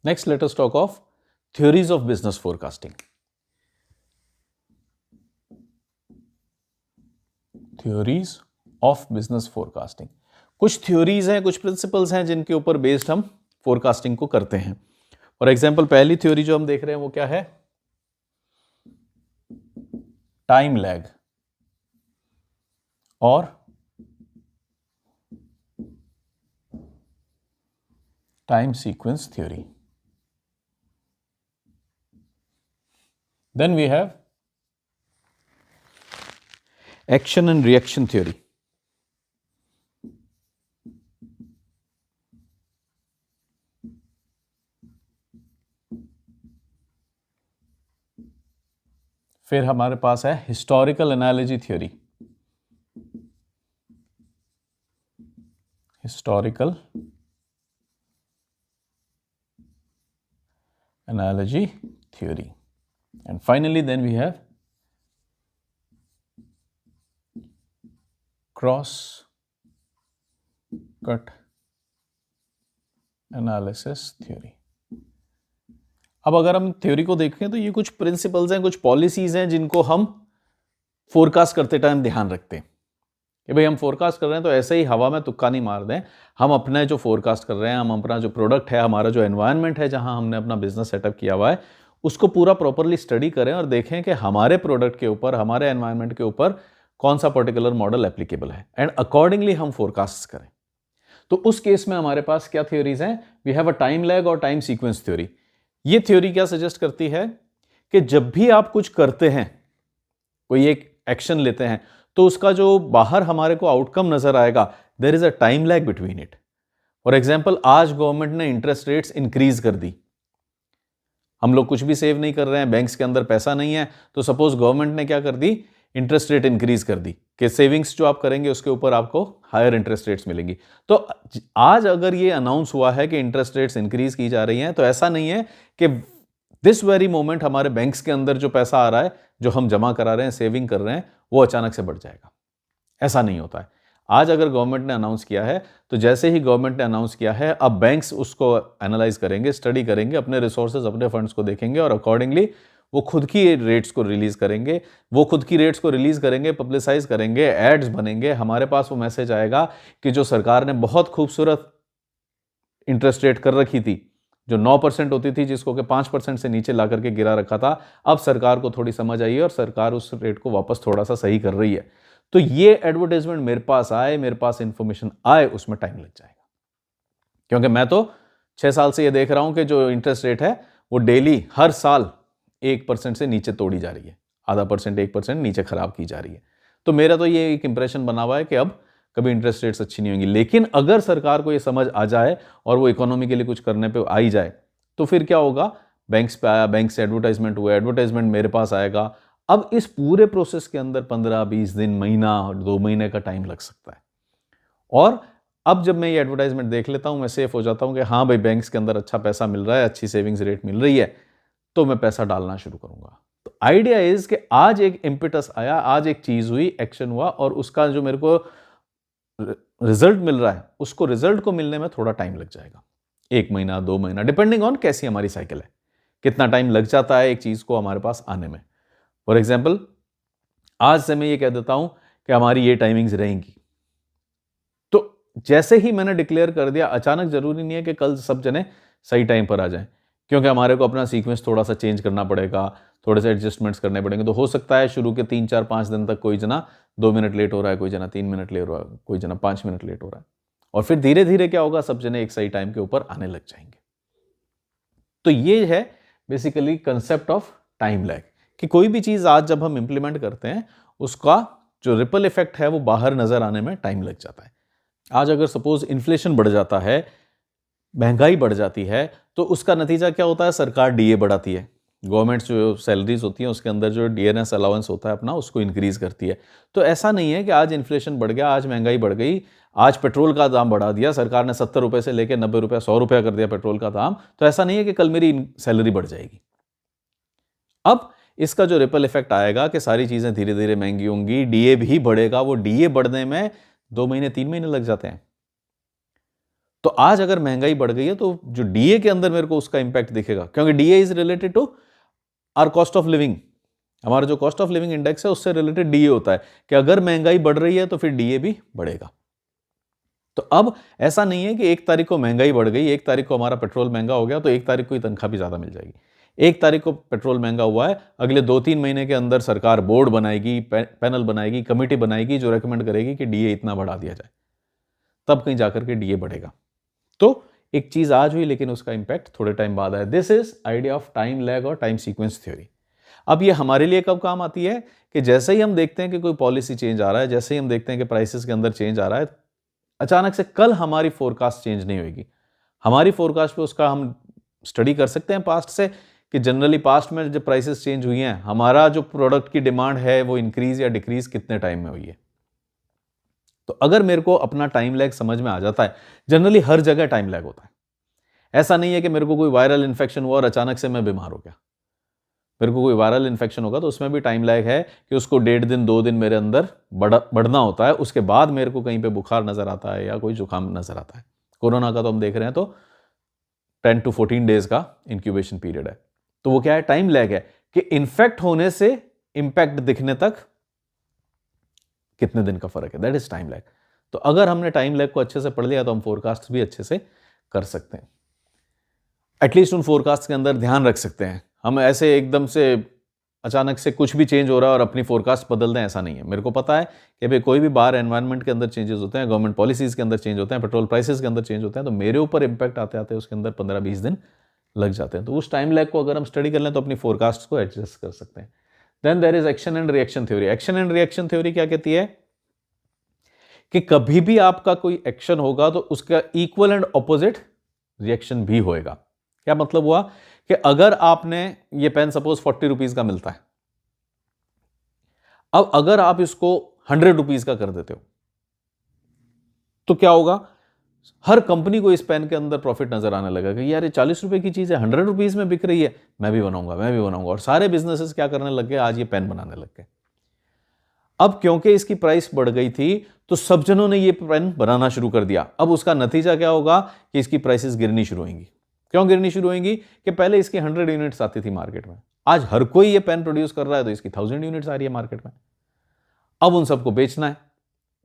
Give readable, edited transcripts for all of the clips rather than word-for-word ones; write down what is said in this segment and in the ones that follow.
Next, let us talk of theories of business forecasting. Theories of business forecasting. कुछ theories हैं, कुछ principles हैं जिनके ऊपर बेस्ड हम फोरकास्टिंग को करते हैं. फॉर एग्जाम्पल, पहली थ्योरी जो हम देख रहे हैं वो क्या है? टाइम लैग और time sequence theory. Then we have action and reaction theory. फिर हमारे पास है historical analogy theory. Historical analogy theory. And finally, then we have cross-cut analysis theory. अब अगर हम थ्योरी को देखें तो ये कुछ प्रिंसिपल्स हैं, कुछ पॉलिसीज हैं जिनको हम फोरकास्ट करते टाइम ध्यान रखते हैं कि भाई हम फोरकास्ट कर रहे हैं तो ऐसे ही हवा में तुक्का नहीं मार दें. हम अपने जो फोरकास्ट कर रहे हैं, हम अपना जो प्रोडक्ट है, हमारा जो एनवायरनमेंट है जहां हमने अपना बिजनेस सेटअप किया हुआ है, उसको पूरा प्रॉपरली स्टडी करें और देखें कि हमारे प्रोडक्ट के ऊपर, हमारे एनवायरनमेंट के ऊपर कौन सा पर्टिकुलर मॉडल एप्लीकेबल है एंड अकॉर्डिंगली हम फोरकास्ट करें. तो उस केस में हमारे पास क्या थ्योरीज हैं? We have a time lag और टाइम सीक्वेंस थ्योरी. ये थ्योरी क्या सजेस्ट करती है कि जब भी आप कुछ करते हैं, कोई एक एक्शन लेते हैं, तो उसका जो बाहर हमारे को आउटकम नजर आएगा, there is a time lag between it. For example, आज गवर्नमेंट ने इंटरेस्ट रेट्स इंक्रीज कर दी. हम लोग कुछ भी सेव नहीं कर रहे हैं, बैंक्स के अंदर पैसा नहीं है, तो सपोज गवर्नमेंट ने क्या कर दी, इंटरेस्ट रेट इंक्रीज कर दी कि सेविंग्स जो आप करेंगे उसके ऊपर आपको हायर इंटरेस्ट रेट्स मिलेंगी. तो आज अगर ये अनाउंस हुआ है कि इंटरेस्ट रेट्स इंक्रीज की जा रही हैं, तो ऐसा नहीं है कि दिस वेरी मोमेंट हमारे बैंक्स के अंदर जो पैसा आ रहा है, जो हम जमा करा रहे हैं, सेविंग कर रहे हैं, वो अचानक से बढ़ जाएगा. ऐसा नहीं होता है. आज अगर गवर्नमेंट ने अनाउंस किया है, तो जैसे ही गवर्नमेंट ने अनाउंस किया है, अब बैंक्स उसको एनालाइज करेंगे, स्टडी करेंगे, अपने रिसोर्सेज, अपने फंड्स को देखेंगे और अकॉर्डिंगली वो खुद की रेट्स को रिलीज करेंगे. वो खुद की रेट्स को रिलीज करेंगे, पब्लिसाइज करेंगे, एड्स बनेंगे, हमारे पास वो मैसेज आएगा कि जो सरकार ने बहुत खूबसूरत इंटरेस्ट रेट कर रखी थी, जो 9% होती थी, जिसको कि 5% से नीचे ला करके गिरा रखा था, अब सरकार को थोड़ी समझ आई है और सरकार उस रेट को वापस थोड़ा सा सही कर रही है. तो ये एडवर्टाइजमेंट मेरे पास आए, मेरे पास इंफॉर्मेशन आए, उसमें टाइम लग जाएगा. क्योंकि मैं तो 6 साल से ये देख रहा हूं कि जो इंटरेस्ट रेट है वो डेली हर साल 1% से नीचे तोड़ी जा रही है, आधा परसेंट 1% नीचे खराब की जा रही है. तो मेरा तो ये एक इंप्रेशन बना हुआ है कि अब कभी इंटरेस्ट रेट्स अच्छी नहीं होंगी. लेकिन अगर सरकार को ये समझ आ जाए और वो इकोनॉमी के लिए कुछ करने पे आ ही जाए, तो फिर क्या होगा, बैंक्स पे आया, बैंक से एडवर्टाइजमेंट हुआ, एडवर्टाइजमेंट मेरे पास आएगा. अब इस पूरे प्रोसेस के अंदर 15-20 दिन, महीना, 2 महीने का टाइम लग सकता है. और अब जब मैं ये एडवर्टाइजमेंट देख लेता हूं, मैं सेफ हो जाता हूं कि हाँ भाई, बैंक्स के अंदर अच्छा पैसा मिल रहा है, अच्छी सेविंग्स रेट मिल रही है, तो मैं पैसा डालना शुरू करूंगा. तो आइडिया इज कि आज एक इम्पिटस आया, आज एक चीज हुई, एक्शन हुआ, और उसका जो मेरे को रिजल्ट मिल रहा है, उसको रिजल्ट को मिलने में थोड़ा टाइम लग जाएगा. 1 महीना, 2 महीना, डिपेंडिंग ऑन कैसी हमारी साइकिल है, कितना टाइम लग जाता है एक चीज को हमारे पास आने में. फॉर एग्जाम्पल, आज से मैं ये कह देता हूं कि हमारी ये टाइमिंग्स रहेंगी, तो जैसे ही मैंने डिक्लेयर कर दिया, अचानक जरूरी नहीं है कि कल सब जने सही टाइम पर आ जाएं, क्योंकि हमारे को अपना सीक्वेंस थोड़ा सा चेंज करना पड़ेगा, थोड़े से एडजस्टमेंट्स करने पड़ेंगे. तो हो सकता है शुरू के 3, 4, 5 दिन तक कोई जना 2 मिनट लेट हो रहा है, कोई जना 3 मिनट लेट हो रहा है, कोई जना 5 मिनट लेट हो रहा है, और फिर धीरे धीरे क्या होगा, सब जने एक सही टाइम के ऊपर आने लग जाएंगे. तो ये है basically concept of time lag, कि कोई भी चीज आज जब हम इंप्लीमेंट करते हैं, उसका जो रिपल इफेक्ट है वो बाहर नजर आने में टाइम लग जाता है. आज अगर सपोज इन्फ्लेशन बढ़ जाता है, महंगाई बढ़ जाती है, तो उसका नतीजा क्या होता है, सरकार डीए बढ़ाती है, गवर्नमेंट जो सैलरीज होती हैं उसके अंदर जो डीएनएस अलाउंस होता है अपना, उसको इंक्रीज करती है. तो ऐसा नहीं है कि आज इन्फ्लेशन बढ़ गया, आज महंगाई बढ़ गई, आज पेट्रोल का दाम बढ़ा दिया सरकार ने, 70 रुपए से लेकर 90 रुपया, 100 रुपया कर दिया पेट्रोल का दाम, तो ऐसा नहीं है कि कल मेरी सैलरी बढ़ जाएगी. अब इसका जो रिपल इफेक्ट आएगा कि सारी चीजें धीरे धीरे महंगी होंगी, डीए भी बढ़ेगा. वो डीए बढ़ने में 2 महीने 3 महीने लग जाते हैं. तो आज अगर महंगाई बढ़ गई है तो जो डीए के अंदर मेरे को उसका इंपैक्ट दिखेगा, क्योंकि DA is related to our cost of living. हमारा जो कॉस्ट ऑफ लिविंग इंडेक्स है उससे रिलेटेड डीए होता है कि अगर महंगाई बढ़ रही है तो फिर डीए भी बढ़ेगा। तो अब ऐसा नहीं है कि 1 तारीख को महंगाई बढ़ गई, 1 तारीख को हमारा पेट्रोल महंगा हो गया तो 1 तारीख को ही तनख्वाह भी ज्यादा मिल जाएगी। 1 तारीख को पेट्रोल महंगा हुआ है, अगले 2-3 महीने के अंदर सरकार बोर्ड बनाएगी, पैनल बनाएगी, कमेटी बनाएगी जो रेकमेंड करेगी कि डीए इतना बढ़ा दिया जाए, तब कहीं जाकर के डीए बढ़ेगा। तो एक चीज आज हुई लेकिन उसका इंपैक्ट थोड़े टाइम बाद आया। This is idea of time lag और टाइम सीक्वेंस थ्योरी। अब ये हमारे लिए कब काम आती है कि जैसे ही हम देखते हैं कि कोई पॉलिसी चेंज आ रहा है, जैसे ही हम देखते हैं कि प्राइसेस के अंदर चेंज आ रहा है, अचानक से कल हमारी फोरकास्ट चेंज नहीं होगी। हमारी फोरकास्ट पे उसका हम स्टडी कर सकते हैं पास्ट से कि जनरली पास्ट में जब प्राइसेस चेंज हुई हैं, हमारा जो प्रोडक्ट की डिमांड है वो इंक्रीज या डिक्रीज कितने टाइम में हुई है। तो अगर मेरे को अपना टाइम लैग समझ में आ जाता है, जनरली हर जगह टाइम लैग होता है। ऐसा नहीं है कि मेरे को कोई वायरल इन्फेक्शन हुआ और अचानक से मैं बीमार हो गया। मेरे को कोई वायरल इन्फेक्शन होगा तो उसमें भी टाइम लैग है कि उसको 1.5 दिन 2 दिन मेरे अंदर बढ़ना होता है, उसके बाद मेरे को कहीं पे बुखार नजर आता है या कोई जुकाम नजर आता है। कोरोना का तो हम देख रहे हैं तो 10 to 14 डेज का इंक्यूबेशन पीरियड है। तो वो क्या है, टाइम लैग है कि इन्फेक्ट होने से इंपैक्ट दिखने तक कितने दिन का फर्क है, दैट इज टाइम लैग। तो अगर हमने टाइम लैग को अच्छे से पढ़ लिया तो हम फोरकास्ट भी अच्छे से कर सकते हैं। एटलीस्ट उन फोरकास्ट के अंदर ध्यान रख सकते हैं। हम ऐसे एकदम से अचानक से कुछ भी चेंज हो रहा है और अपनी फोरकास्ट बदल दें, ऐसा नहीं है। मेरे को पता है कि भाई कोई भी बाहर एनवायरनमेंट के अंदर चेंजेस होते हैं, गवर्नमेंट पॉलिसीज के अंदर चेंज होते हैं, पेट्रोल प्राइसेस के अंदर चेंज होते हैं, तो मेरे ऊपर इंपैक्ट आते आते उसके अंदर 15-20 दिन लग जाते हैं। तो उस टाइम लैग को अगर हम स्टडी कर लें तो अपनी फोरकास्ट को एडजस्ट कर सकते हैं। Then there is action and reaction theory. Action and reaction theory क्या कहती है कि कभी भी आपका कोई एक्शन होगा तो उसका इक्वल एंड ऑपोजिट रिएक्शन भी होएगा। क्या मतलब हुआ कि अगर आपने ये पेन सपोज 40 रुपीज का मिलता है, अब अगर आप इसको 100 रुपीज का कर देते हो तो क्या होगा, हर कंपनी को इस पेन के अंदर प्रॉफिट नजर आने लगा कि यार ये 40 रुपए की चीज है, 100 रुपीज में बिक रही है, मैं भी बनाऊंगा, मैं भी बनाऊंगा। और सारे बिजनेसेस क्या करने लग गए, आज ये पेन बनाने लग गए। अब क्योंकि इसकी प्राइस बढ़ गई थी तो सब जनों ने ये पेन बनाना शुरू कर दिया। अब उसका नतीजा क्या होगा कि इसकी प्राइसेस गिरनी शुरू होंगी। क्यों गिरनी शुरू होंगी कि पहले इसकी 100 यूनिट्स आती थी मार्केट में, आज हर कोई ये पेन प्रोड्यूस कर रहा है तो इसकी 1000 यूनिट्स आ रही है मार्केट में। अब उन सबको बेचना है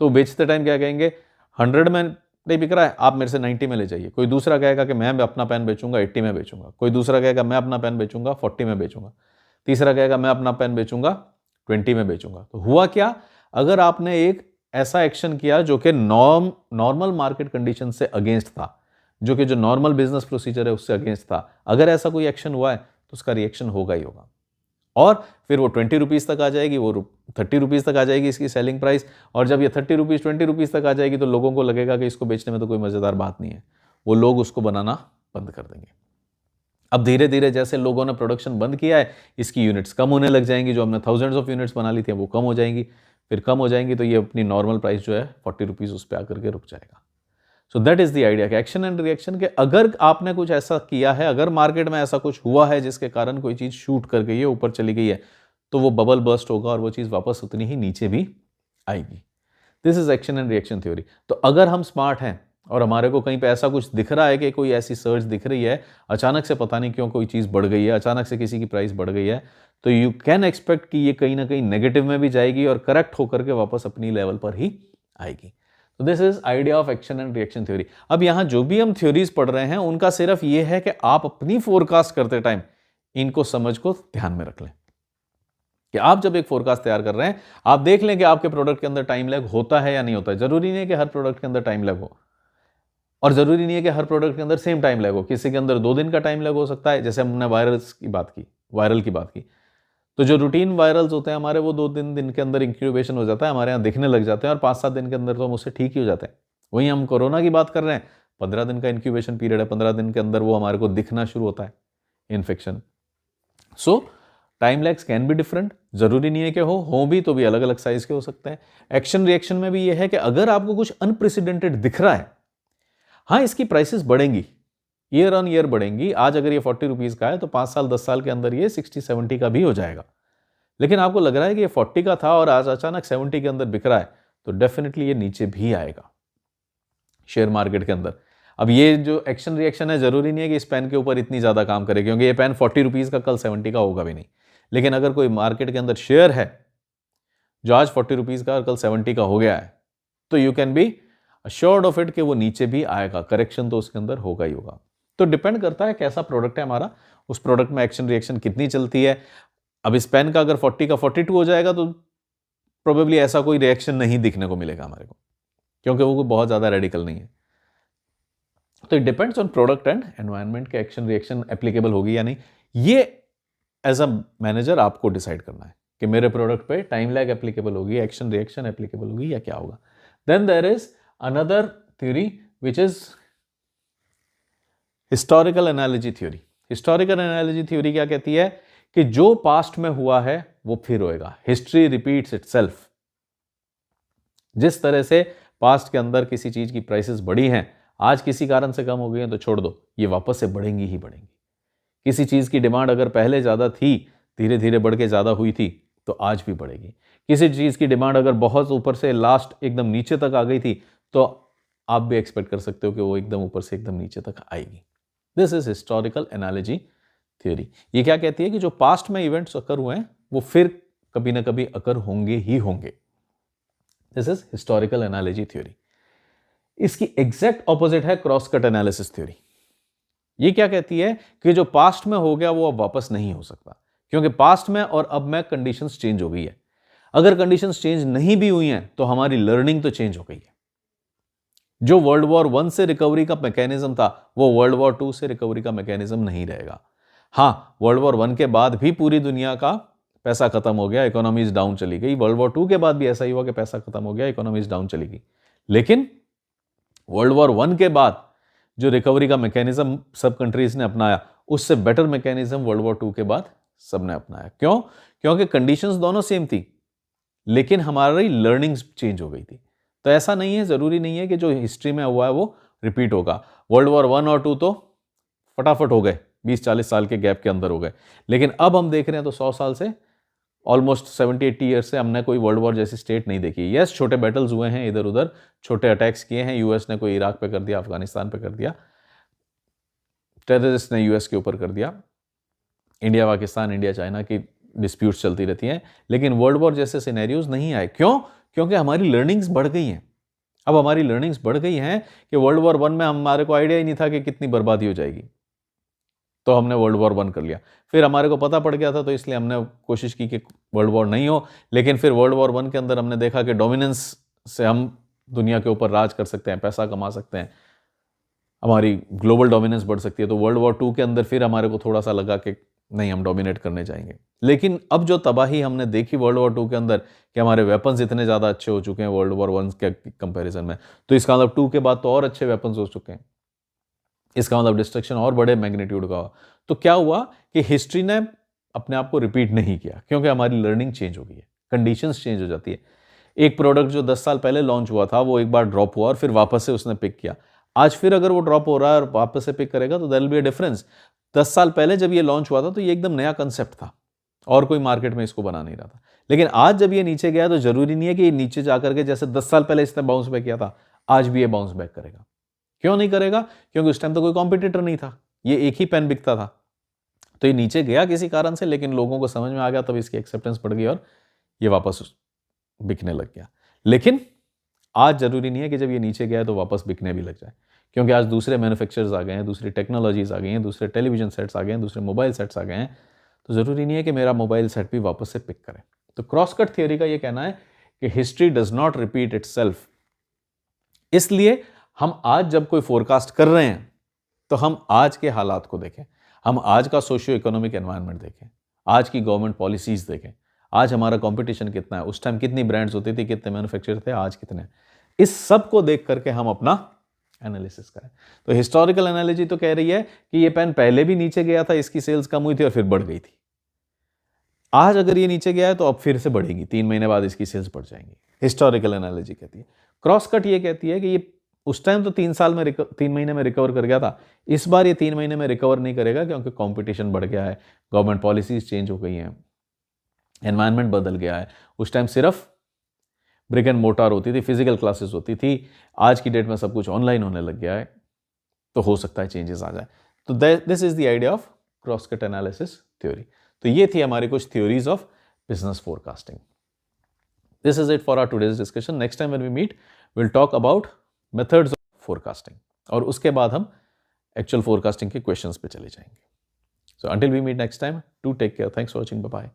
तो बेचते टाइम क्या कहेंगे, 100 में नहीं बिक रहा है, आप मेरे से 90 में ले जाइए। कोई दूसरा कहेगा कि मैं अपना पेन बेचूंगा 80 में बेचूंगा, कोई दूसरा कहेगा मैं अपना पेन बेचूंगा 40 में बेचूंगा, तीसरा कहेगा मैं अपना पेन बेचूंगा 20 में बेचूंगा। तो हुआ क्या, अगर आपने एक ऐसा एक्शन किया जो कि नॉर्मल मार्केट कंडीशन से अगेंस्ट था, जो कि जो नॉर्मल बिजनेस प्रोसीजर है उससे अगेंस्ट था, अगर ऐसा कोई एक्शन हुआ है तो उसका रिएक्शन होगा ही होगा। और फिर वो 20 रुपीज़ तक आ जाएगी, वो 30 रुपीज़ तक आ जाएगी इसकी सेलिंग प्राइस। और जब ये 30 रुपीज़ 20 रुपीज़ तक आ जाएगी तो लोगों को लगेगा कि इसको बेचने में तो कोई मज़ेदार बात नहीं है, वो लोग उसको बनाना बंद कर देंगे। अब धीरे धीरे जैसे लोगों ने प्रोडक्शन बंद किया है, इसकी यूनिट्स कम होने लग जाएंगी। जो हमने थाउजेंड्स ऑफ यूनिट्स बना ली थी वो कम हो जाएंगी, फिर कम हो जाएंगी तो ये अपनी नॉर्मल प्राइस जो है 40 रुपीज़ उस पर आकर के रुक जाएगा। So that is the idea कि एक्शन एंड रिएक्शन के अगर आपने कुछ ऐसा किया है, अगर मार्केट में ऐसा कुछ हुआ है जिसके कारण कोई चीज शूट कर गई है, ऊपर चली गई है, तो वो बबल बर्स्ट होगा और वो चीज वापस उतनी ही नीचे भी आएगी। This is action and reaction theory. तो अगर हम स्मार्ट हैं और हमारे को कहीं पे ऐसा कुछ दिख रहा है कि कोई ऐसी सर्च दिख रही है, अचानक से पता नहीं क्यों कोई चीज बढ़ गई है, अचानक से किसी की प्राइस बढ़ गई है, तो यू कैन एक्सपेक्ट कि ये कहीं ना कहीं नेगेटिव में भी जाएगी और करेक्ट होकर के वापस अपनी लेवल पर ही आएगी। तो this is idea of action and reaction theory. अब यहां जो भी हम थ्योरीज पढ़ रहे हैं उनका सिर्फ ये है कि आप अपनी फोरकास्ट करते टाइम इनको समझ को ध्यान में रख लें कि आप जब एक फोरकास्ट तैयार कर रहे हैं, आप देख लें कि आपके प्रोडक्ट के अंदर टाइम लैग होता है या नहीं होता है। जरूरी नहीं है कि हर प्रोडक्ट के अंदर टाइम लैग हो, और जरूरी नहीं है कि हर प्रोडक्ट के अंदर सेम टाइम लैग हो। किसी के अंदर 2 दिन का टाइम लैग हो सकता है, जैसे हमने वायरल की बात की। तो जो रूटीन वायरल्स होते हैं हमारे, वो 2-3 दिन के अंदर इंक्यूबेशन हो जाता है, हमारे यहाँ दिखने लग जाते हैं और 5-7 दिन के अंदर तो हम उससे ठीक ही हो जाते हैं। वहीं हम कोरोना की बात कर रहे हैं, 15 दिन का इंक्यूबेशन पीरियड है, 15 दिन के अंदर वो हमारे को दिखना शुरू होता है infection. So time lags can be different, जरूरी नहीं है कि हो भी तो भी अलग अलग साइज के हो सकते हैं। एक्शन रिएक्शन में भी ये है कि अगर आपको कुछ अनप्रेसिडेंटेड दिख रहा है, हाँ इसकी प्राइसेस बढ़ेंगी, ईयर ऑन ईयर बढ़ेंगी। आज अगर ये 40 रुपीज का है तो 5 साल 10 साल के अंदर ये 60-70 का भी हो जाएगा। लेकिन आपको लग रहा है कि ये 40 का था और आज अचानक 70 के अंदर बिक रहा है, तो डेफिनेटली ये नीचे भी आएगा शेयर मार्केट के अंदर। अब ये जो एक्शन रिएक्शन है जरूरी नहीं है कि इस पेन के ऊपर इतनी ज़्यादा काम करे, क्योंकि ये पेन 40 रुपीज़ का कल 70 का होगा भी नहीं। लेकिन अगर कोई मार्केट के अंदर शेयर है जो आज 40 रुपीज़ का और कल 70 का हो गया है, तो you can be assured of it कि वो नीचे भी आएगा, करेक्शन तो उसके अंदर होगा ही होगा। तो डिपेंड करता है कैसा प्रोडक्ट है हमारा, उस प्रोडक्ट में एक्शन रिएक्शन कितनी चलती है। अब इस पेन का अगर 40 का 42 हो जाएगा तो प्रोबेबली ऐसा कोई रिएक्शन नहीं दिखने को मिलेगा हमारे को, क्योंकि वो बहुत ज़्यादा रेडिकल नहीं है। तो it depends on product and environment के एक्शन रिएक्शन एप्लीकेबल होगी या नहीं। ये एज अ मैनेजर आपको डिसाइड करना है कि मेरे प्रोडक्ट पे टाइम लैग एप्लीकेबल होगी, एक्शन रिएक्शन एप्लीकेबल होगी या क्या होगा। Then there is another theory which is historical analogy theory. Historical analogy theory क्या कहती है कि जो पास्ट में हुआ है वो फिर होएगा। History repeats itself. जिस तरह से पास्ट के अंदर किसी चीज की प्राइसेस बढ़ी हैं, आज किसी कारण से कम हो गई हैं तो छोड़ दो, ये वापस से बढ़ेंगी ही बढ़ेंगी। किसी चीज की डिमांड अगर पहले ज्यादा थी, धीरे धीरे बढ़ के ज्यादा हुई थी, तो आज भी बढ़ेगी। किसी चीज की डिमांड अगर बहुत ऊपर से लास्ट एकदम नीचे तक आ गई थी, तो आप भी एक्सपेक्ट कर सकते हो कि वो एकदम ऊपर से एकदम नीचे तक आएगी। This is historical analogy theory. ये क्या कहती है कि जो पास्ट में इवेंट्स अकर हुए हैं वो फिर कभी ना कभी अकर होंगे ही होंगे। This is historical analogy theory. इसकी एग्जैक्ट ऑपोजिट है क्रॉस कट एनालिसिस थ्योरी। ये क्या कहती है कि जो पास्ट में हो गया वो अब वापस नहीं हो सकता, क्योंकि पास्ट में और अब में कंडीशंस चेंज हो गई है। अगर कंडीशंस चेंज नहीं भी हुई हैं तो हमारी लर्निंग तो चेंज हो गई है। जो वर्ल्ड वॉर 1 से रिकवरी का मैकेनिज्म था वो वर्ल्ड वॉर 2 से रिकवरी का मैकेनिज्म नहीं रहेगा। हाँ, वर्ल्ड वॉर 1 के बाद भी पूरी दुनिया का पैसा खत्म हो गया, इकोनॉमीज डाउन चली गई। वर्ल्ड वॉर 2 के बाद भी ऐसा ही हुआ कि पैसा खत्म हो गया, इकोनॉमीज डाउन चली गई। लेकिन वर्ल्ड वॉर 1 के बाद जो रिकवरी का मैकेनिज्म सब कंट्रीज ने अपनाया, उससे बेटर मैकेनिज्म वर्ल्ड वॉर 2 के बाद सबने अपनाया। क्यों? क्योंकि कंडीशंस दोनों सेम थी, लेकिन हमारी लर्निंग्स चेंज हो गई थी। तो ऐसा नहीं है, जरूरी नहीं है कि जो हिस्ट्री में हुआ है वो रिपीट होगा। वर्ल्ड वॉर 1 और 2 तो फटाफट हो गए, 20-40 साल के गैप के अंदर हो गए। लेकिन अब हम देख रहे हैं तो 100 साल से, ऑलमोस्ट 70-80 ईयर्स से हमने कोई वर्ल्ड वॉर जैसी स्टेट नहीं देखी। यस, छोटे बैटल्स हुए हैं इधर उधर, छोटे अटैक्स किए हैं। यूएस ने कोई इराक पे कर दिया, अफगानिस्तान पे कर दिया, टेररिस्ट ने यूएस के ऊपर कर दिया, इंडिया पाकिस्तान, इंडिया चाइना की डिस्प्यूट्स चलती रहती हैं। लेकिन वर्ल्ड वॉर जैसे सिनेरियोज नहीं आए। क्यों? क्योंकि हमारी लर्निंग्स बढ़ गई हैं। अब हमारी लर्निंग्स बढ़ गई हैं कि वर्ल्ड वॉर 1 में हमारे को आइडिया ही नहीं था कि कितनी बर्बादी हो जाएगी, तो हमने वर्ल्ड वॉर 1 कर लिया। फिर हमारे को पता पड़ गया था तो इसलिए हमने कोशिश की कि वर्ल्ड वॉर नहीं हो। लेकिन फिर वर्ल्ड वॉर 1 के अंदर हमने देखा कि डोमिनेंस से हम दुनिया के ऊपर राज कर सकते हैं, पैसा कमा सकते हैं, हमारी ग्लोबल डोमिनेंस बढ़ सकती है। तो वर्ल्ड वॉर 2 के अंदर फिर हमारे को थोड़ा सा लगा कि नहीं, हम डोमिनेट करने जाएंगे। लेकिन अब जो तबाही हमने देखी वर्ल्ड वॉर 2 के अंदर कि हमारे वेपन्स इतने ज़्यादा अच्छे हो चुके हैं वर्ल्ड वॉर 1 के कंपैरिजन में, तो इसका मतलब 2 के बाद तो और अच्छे वेपन्स हो चुके हैं। इसका मतलब डिस्ट्रक्शन और बड़े मैग्नीट्यूड का हुआ। तो क्या हुआ कि हिस्ट्री ने अपने आप को रिपीट नहीं किया, क्योंकि हमारी लर्निंग चेंज हो गई है, कंडीशंस चेंज हो जाती है। एक प्रोडक्ट जो 10 साल पहले लॉन्च हुआ था वो एक बार ड्रॉप हुआ और फिर वापस से उसने पिक किया। आज फिर अगर वो ड्रॉप हो रहा है और वापस से पिक करेगा तो there will be a difference. 10 साल पहले जब ये लॉन्च हुआ था तो ये एकदम नया कंसेप्ट था और कोई मार्केट में इसको बना नहीं रहा था। लेकिन आज जब ये नीचे गया तो जरूरी नहीं है कि ये नीचे जाकर के जैसे 10 साल पहले इसने बाउंस बैक किया था, आज भी ये बाउंस बैक करेगा। क्यों नहीं करेगा? क्योंकि उस टाइम तो कोई कॉम्पिटिटर नहीं था, ये एक ही पेन बिकता था। तो ये नीचे गया किसी कारण से, लेकिन लोगों को समझ में आ गया, तब इसकी एक्सेप्टेंस बढ़ गई और ये वापस बिकने लग गया। लेकिन आज जरूरी नहीं है कि जब ये नीचे गया तो वापस बिकने भी लग जाए, क्योंकि आज दूसरे मैन्युफैक्चरर्स आ गए हैं, दूसरी टेक्नोलॉजीज आ गई हैं, दूसरे टेलीविजन सेट्स आ गए हैं, दूसरे मोबाइल सेट्स आ गए हैं। तो ज़रूरी नहीं है कि मेरा मोबाइल सेट भी वापस से पिक करें। तो क्रॉस कट थियोरी का ये कहना है कि history does not repeat itself. इसलिए हम आज जब कोई फोरकास्ट कर रहे हैं तो हम आज के हालात को देखें, हम आज का सोशियो इकोनॉमिक एनवायरनमेंट देखें, आज की गवर्नमेंट पॉलिसीज देखें, आज हमारा कंपटीशन कितना है, उस टाइम कितनी ब्रांड्स होती थी, कितने मैन्युफैक्चरर थे, आज कितने। इस सब को देख करके हम अपना एनालिसिस करें। तो हिस्टोरिकल एनालिजी तो कह रही है कि ये पेन पहले भी नीचे गया था, इसकी सेल्स कम हुई थी और फिर बढ़ गई थी। आज अगर ये नीचे गया है तो अब फिर से बढ़ेगी, 3 महीने बाद इसकी सेल्स बढ़ जाएंगी। हिस्टोरिकल एनालिजी कहती है। क्रॉस कट ये कहती है कि ये उस टाइम तो 3 महीने में रिकवर कर गया था, इस बार ये 3 महीने में रिकवर नहीं करेगा, क्योंकि कंपटीशन बढ़ गया है, गवर्नमेंट पॉलिसीज चेंज हो गई हैं, एनवायरनमेंट बदल गया है। उस टाइम सिर्फ ब्रिक एंड मोटार होती थी, फिजिकल क्लासेस होती थी, आज की डेट में सब कुछ ऑनलाइन होने लग गया है। तो हो सकता है चेंजेस आ जाए। तो this is the idea of cross cut analysis theory. तो ये थी हमारी कुछ theories of business forecasting. This is it for our today's discussion. Next time when we meet will talk about methods of forecasting, और उसके बाद हम actual forecasting के क्वेश्चंस पे चले जाएंगे। So until we meet next time, to take care, thanks for watching, bye bye.